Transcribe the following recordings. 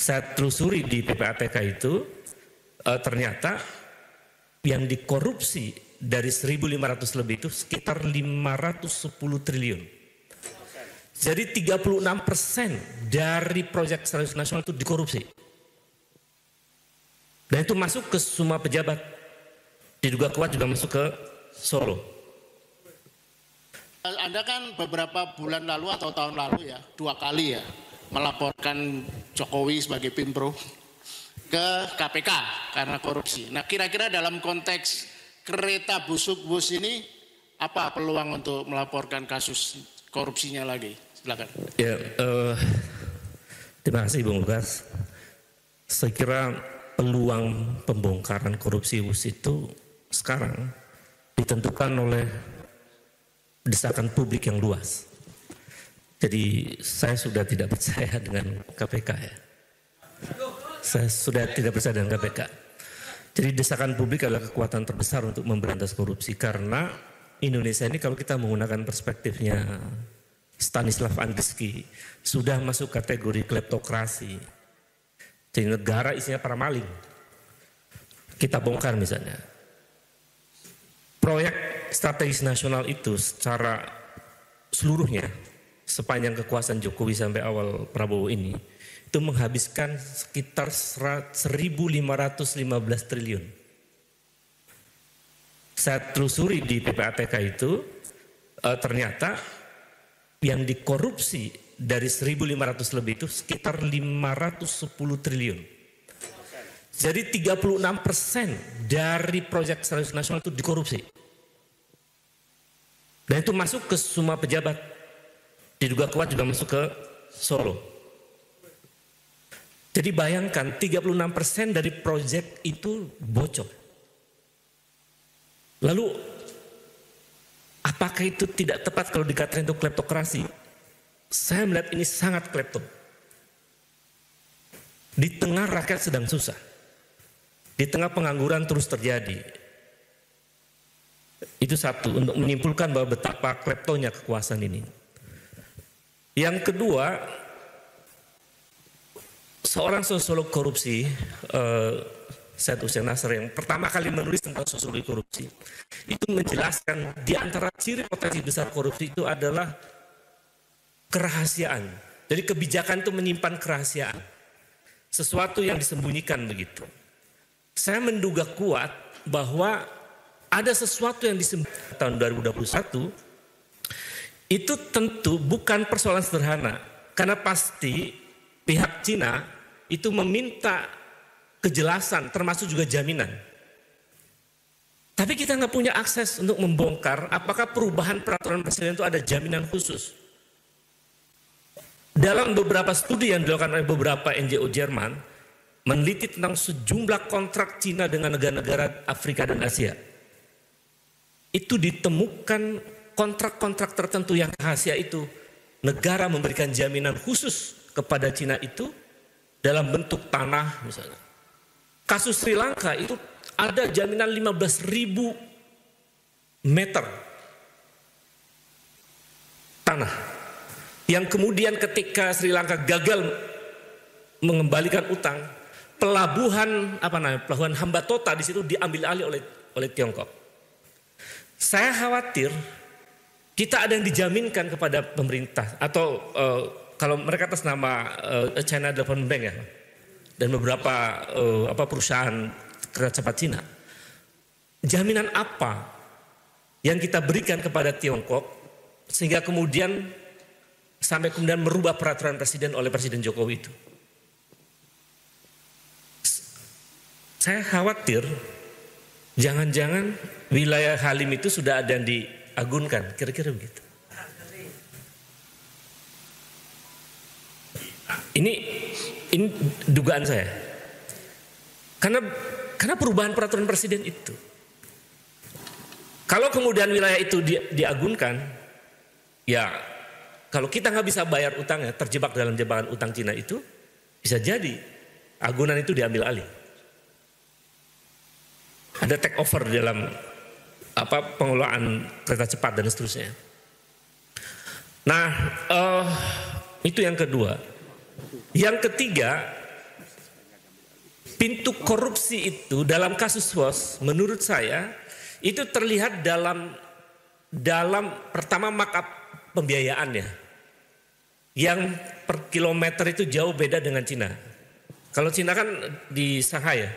Saya telusuri di PPATK itu ternyata yang dikorupsi dari 1.500 lebih itu sekitar 510 triliun. Jadi 36% dari proyek strategis nasional itu dikorupsi. Dan itu masuk ke semua pejabat. Diduga kuat juga masuk ke Solo. Anda kan beberapa bulan lalu atau tahun lalu ya, 2 kali ya, melaporkan Jokowi sebagai Pimpro ke KPK karena korupsi. Nah, kira-kira dalam konteks kereta busuk bus ini, apa peluang untuk melaporkan kasus korupsinya lagi? Silakan. Ya, terima kasih Bung Lukas. Saya kira peluang pembongkaran korupsi bus itu sekarang ditentukan oleh desakan publik yang luas. Jadi saya sudah tidak percaya dengan KPK ya. Saya sudah tidak percaya dengan KPK. Jadi desakan publik adalah kekuatan terbesar untuk memberantas korupsi karena Indonesia ini kalau kita menggunakan perspektifnya Stanislav Andriski sudah masuk kategori kleptokrasi. Jadi negara isinya para maling. Kita bongkar misalnya. Proyek strategis nasional itu secara seluruhnya sepanjang kekuasaan Jokowi sampai awal Prabowo ini itu menghabiskan sekitar 1.515 triliun. Saya telusuri di PPATK itu ternyata yang dikorupsi dari 1.500 lebih itu sekitar 510 triliun. Jadi 36% dari proyek strategis nasional itu dikorupsi. Dan itu masuk ke semua pejabat. Diduga kuat juga masuk ke Solo. Jadi bayangkan 36% dari proyek itu bocor. Lalu apakah itu tidak tepat kalau dikatakan itu kleptokrasi? Saya melihat ini sangat klepto. Di tengah rakyat sedang susah. Di tengah pengangguran terus terjadi. Itu satu, untuk menyimpulkan bahwa betapa kleptonya kekuasaan ini. Yang kedua, seorang sosiolog korupsi, Syed Hussein Nasr yang pertama kali menulis tentang sosiologi korupsi, itu menjelaskan di antara ciri potensi besar korupsi itu adalah kerahasiaan. Jadi kebijakan itu menyimpan kerahasiaan. Sesuatu yang disembunyikan begitu. Saya menduga kuat bahwa ada sesuatu yang disembunyikan tahun 2021 itu tentu bukan persoalan sederhana. Karena pasti pihak Cina itu meminta kejelasan termasuk juga jaminan. Tapi kita nggak punya akses untuk membongkar apakah perubahan peraturan presiden itu ada jaminan khusus. Dalam beberapa studi yang dilakukan oleh beberapa NGO Jerman, meneliti tentang sejumlah kontrak Cina dengan negara-negara Afrika dan Asia. Itu ditemukan kontrak-kontrak tertentu yang rahasia itu. Negara memberikan jaminan khusus kepada Cina itu dalam bentuk tanah misalnya. Kasus Sri Lanka itu ada jaminan 15.000 meter tanah. Yang kemudian ketika Sri Lanka gagal mengembalikan utang, pelabuhan Hambantota di situ diambil alih oleh Tiongkok. Saya khawatir kita ada yang dijaminkan kepada pemerintah atau kalau mereka atas nama China Development Bank ya dan beberapa perusahaan kereta cepat Cina. Jaminan apa yang kita berikan kepada Tiongkok sehingga kemudian sampai kemudian merubah peraturan presiden oleh Presiden Jokowi itu? Saya khawatir jangan-jangan wilayah Halim itu sudah ada yang diagunkan, kira-kira begitu. Ini dugaan saya. Karena perubahan peraturan presiden itu. Kalau kemudian wilayah itu diagunkan, ya kalau kita nggak bisa bayar utangnya, terjebak dalam jebakan utang Cina itu, bisa jadi agunan itu diambil alih. Ada take over dalam pengelolaan kereta cepat dan seterusnya. Nah, itu yang kedua. Yang ketiga, pintu korupsi itu dalam kasus WOS menurut saya itu terlihat dalam pertama markup pembiayaannya yang per kilometer itu jauh beda dengan Cina. Kalau Cina kan di Shanghai ya,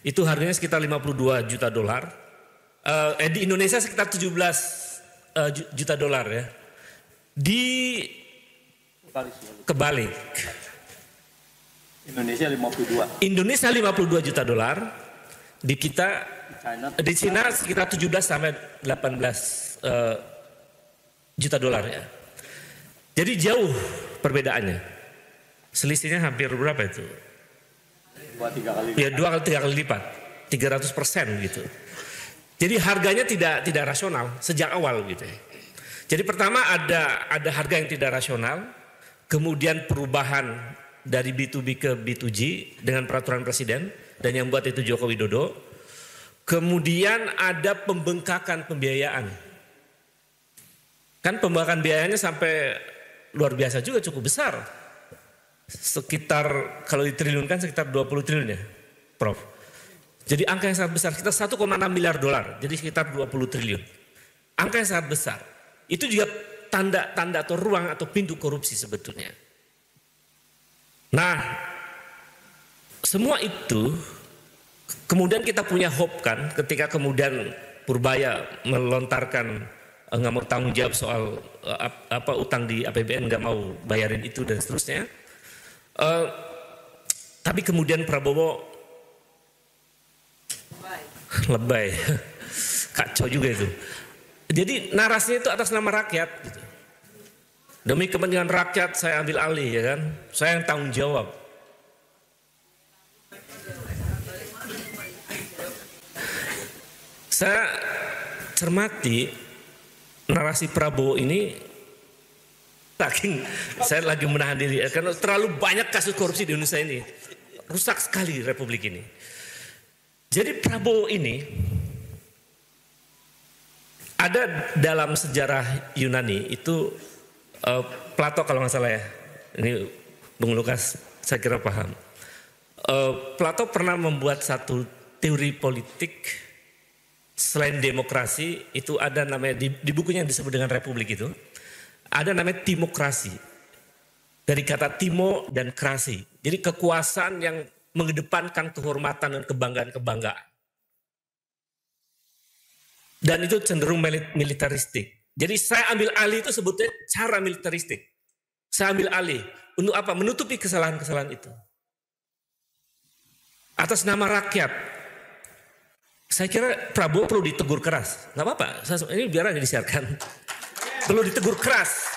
itu harganya sekitar 52 juta dolar. Di Indonesia sekitar 17 juta dolar ya. Kebalik. Indonesia 52 juta dolar, di Cina sekitar 17 sampai 18 juta dolar ya. Jadi jauh perbedaannya. Selisihnya hampir berapa itu? 2-3 kali. Ya 2-3 kali lipat. 300% gitu. Jadi harganya tidak rasional sejak awal gitu. Jadi pertama ada harga yang tidak rasional, kemudian perubahan dari B2B ke B2G dengan peraturan presiden dan yang buat itu Joko Widodo. Kemudian ada pembengkakan pembiayaan. Kan pembengkakan biayanya sampai luar biasa juga, cukup besar. Sekitar kalau ditriliunkan sekitar 20 triliun ya, Prof. Jadi angka yang sangat besar, sekitar 1,6 miliar dolar, jadi sekitar 20 triliun. Angka yang sangat besar. Itu juga tanda atau ruang atau pintu korupsi sebetulnya. Nah, semua itu kemudian kita punya hope kan ketika kemudian Purbaya melontarkan nggak mau tanggung jawab soal utang di APBN, nggak mau bayarin itu dan seterusnya. Tapi kemudian Prabowo lebay, kacau juga itu. Jadi narasinya itu atas nama rakyat. Gitu. Demi kepentingan rakyat saya ambil alih ya kan, saya yang tanggung jawab. Saya cermati narasi Prabowo ini, saya lagi menahan diri karena terlalu banyak kasus korupsi di Indonesia ini, rusak sekali Republik ini. Jadi Prabowo ini ada dalam sejarah Yunani itu Plato kalau nggak salah ya, ini Bung Lukas saya kira paham. Plato pernah membuat satu teori politik selain demokrasi, itu ada namanya di bukunya yang disebut dengan Republik itu, ada namanya timokrasi. Dari kata timo dan krasi. Jadi kekuasaan yang mengedepankan kehormatan dan kebanggaan-kebanggaan. Dan itu cenderung militeristik. Jadi saya ambil alih itu sebutnya cara militeristik. Saya ambil alih. Untuk apa? Menutupi kesalahan-kesalahan itu. Atas nama rakyat. Saya kira Prabowo perlu ditegur keras. Nggak apa-apa, ini biar aja disiarkan. Perlu ditegur keras.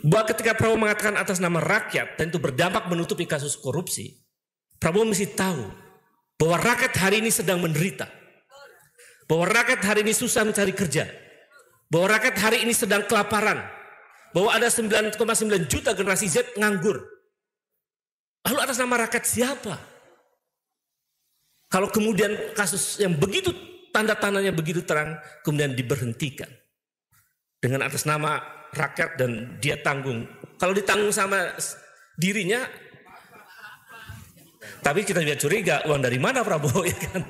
Bahwa ketika Prabowo mengatakan atas nama rakyat dan itu berdampak menutupi kasus korupsi, Prabowo mesti tahu bahwa rakyat hari ini sedang menderita. Bahwa rakyat hari ini susah mencari kerja. Bahwa rakyat hari ini sedang kelaparan. Bahwa ada 9,9 juta generasi Z nganggur. Lalu atas nama rakyat siapa? Kalau kemudian kasus yang begitu tanda-tandanya begitu terang kemudian diberhentikan dengan atas nama rakyat dan dia tanggung. Kalau ditanggung sama dirinya, tapi kita juga curiga uang dari mana Prabowo ya kan?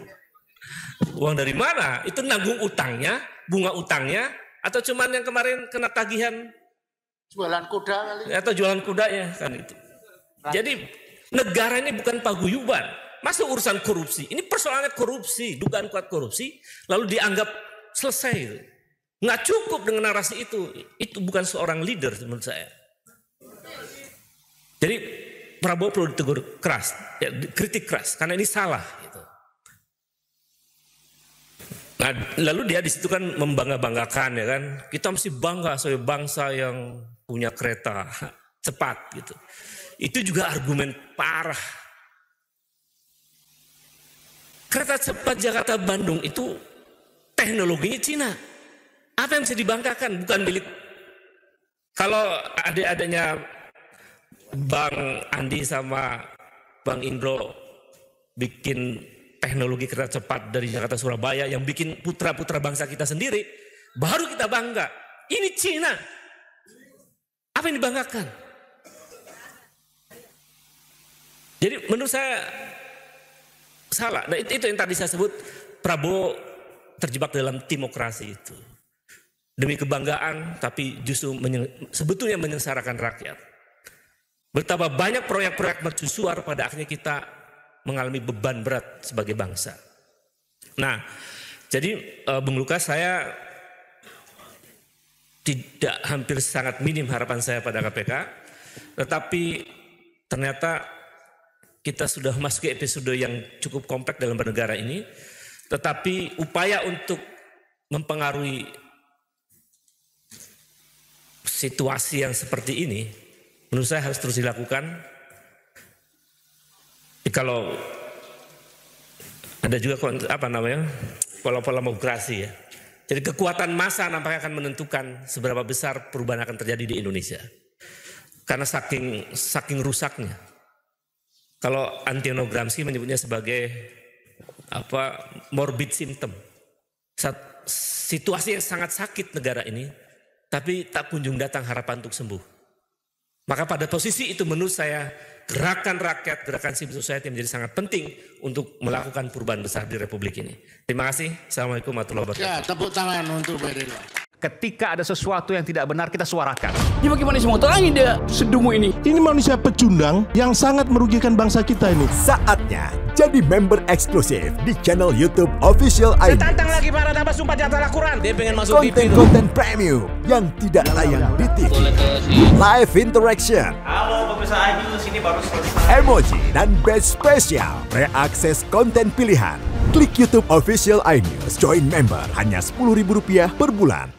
Uang dari mana? Itu nanggung utangnya, bunga utangnya, atau cuman yang kemarin kena tagihan jualan kuda kali? Atau jualan kudanya kan itu. Jadi negara ini bukan paguyuban. Masa urusan korupsi? Ini persoalannya korupsi, dugaan kuat korupsi, lalu dianggap selesai. Nggak cukup dengan narasi itu. Itu bukan seorang leader menurut saya. Jadi Prabowo perlu ditegur keras, ya, kritik keras, karena ini salah. Gitu. Nah, lalu dia di situ kan membangga-banggakan ya kan, kita mesti bangga sebagai bangsa yang punya kereta cepat gitu. Itu juga argumen parah. Kereta cepat Jakarta Bandung itu teknologinya Cina. Apa yang bisa dibanggakan? Bukan milik. Kalau adik-adiknya Bang Andi sama Bang Indro bikin teknologi kereta cepat dari Jakarta Surabaya yang bikin putra-putra bangsa kita sendiri, baru kita bangga. Ini Cina. Apa yang dibanggakan? Jadi menurut saya salah. Nah, itu yang tadi saya sebut Prabowo terjebak dalam timokrasi itu. Demi kebanggaan tapi justru sebetulnya menyengsarakan rakyat. Betapa banyak proyek-proyek mercusuar pada akhirnya kita mengalami beban berat sebagai bangsa. Nah, jadi Bung Lukas, saya tidak hampir sangat minim harapan saya pada KPK, tetapi ternyata kita sudah masuk ke episode yang cukup kompleks dalam bernegara ini, tetapi upaya untuk mempengaruhi situasi yang seperti ini, menurut saya harus terus dilakukan. Kalau ada juga pola-pola demokrasi ya. Jadi kekuatan massa nampaknya akan menentukan seberapa besar perubahan akan terjadi di Indonesia. Karena saking rusaknya. Kalau Antonio Gramsci menyebutnya sebagai morbid symptom. Situasi yang sangat sakit negara ini, tapi tak kunjung datang harapan untuk sembuh. Maka pada posisi itu menurut saya gerakan rakyat, gerakan civil society menjadi sangat penting untuk melakukan perubahan besar di Republik ini. Terima kasih. Assalamualaikum warahmatullahi wabarakatuh. Ya, tepuk tangan untuk Bu Erina. Ketika ada sesuatu yang tidak benar, kita suarakan. Ya bagaimana semua terangin dia sedumu ini? Ini manusia pecundang yang sangat merugikan bangsa kita ini. Saatnya jadi member eksklusif di channel YouTube Official iNews. Tantang lagi para tambah sumpah di atas Al-Quran. Dia pengen masuk TV. Konten-konten premium yang tidak tayang di TV. Live interaction. Halo pemirsa iNews, ini baru selesai. Emoji dan badge spesial. Reakses konten pilihan. Klik YouTube Official iNews. Join member hanya Rp10.000 per bulan.